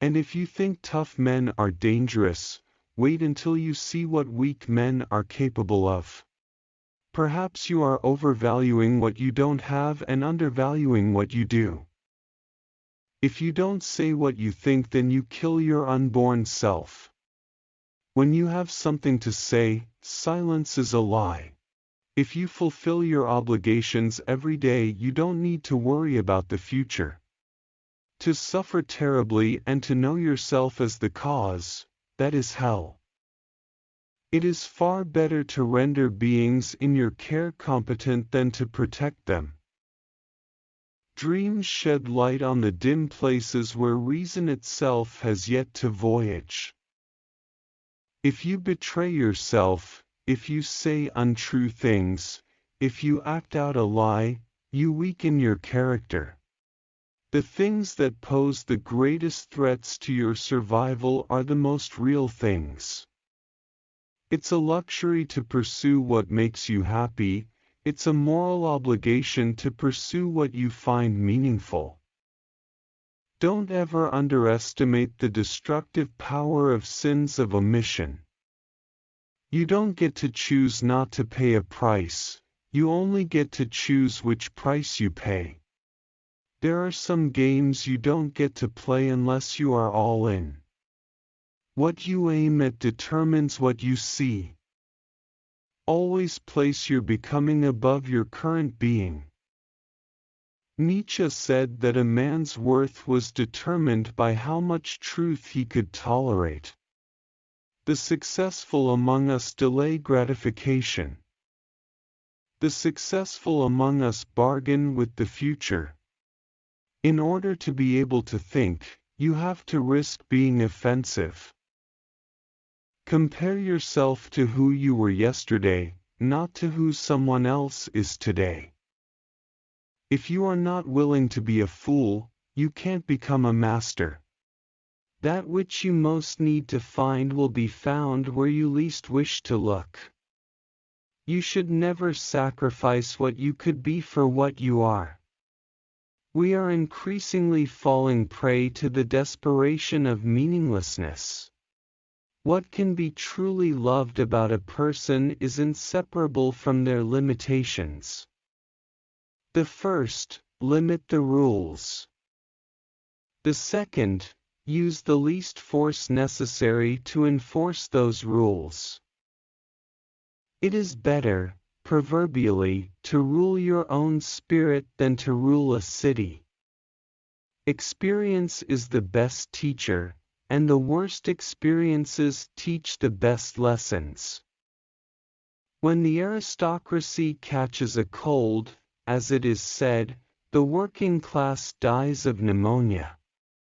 And if you think tough men are dangerous, wait until you see what weak men are capable of. Perhaps you are overvaluing what you don't have and undervaluing what you do. If you don't say what you think, then you kill your unborn self. When you have something to say, silence is a lie. If you fulfill your obligations every day, you don't need to worry about the future. To suffer terribly and to know yourself as the cause, that is hell. It is far better to render beings in your care competent than to protect them. Dreams shed light on the dim places where reason itself has yet to voyage. If you betray yourself, if you say untrue things, if you act out a lie, you weaken your character. The things that pose the greatest threats to your survival are the most real things. It's a luxury to pursue what makes you happy. It's a moral obligation to pursue what you find meaningful. Don't ever underestimate the destructive power of sins of omission. You don't get to choose not to pay a price, you only get to choose which price you pay. There are some games you don't get to play unless you are all in. What you aim at determines what you see. Always place your becoming above your current being. Nietzsche said that a man's worth was determined by how much truth he could tolerate. The successful among us delay gratification. The successful among us bargain with the future. In order to be able to think, you have to risk being offensive. Compare yourself to who you were yesterday, not to who someone else is today. If you are not willing to be a fool, you can't become a master. That which you most need to find will be found where you least wish to look. You should never sacrifice what you could be for what you are. We are increasingly falling prey to the desperation of meaninglessness. What can be truly loved about a person is inseparable from their limitations. The first, limit the rules. The second, use the least force necessary to enforce those rules. It is better, proverbially, to rule your own spirit than to rule a city. Experience is the best teacher, and the worst experiences teach the best lessons. When the aristocracy catches a cold, as it is said, the working class dies of pneumonia.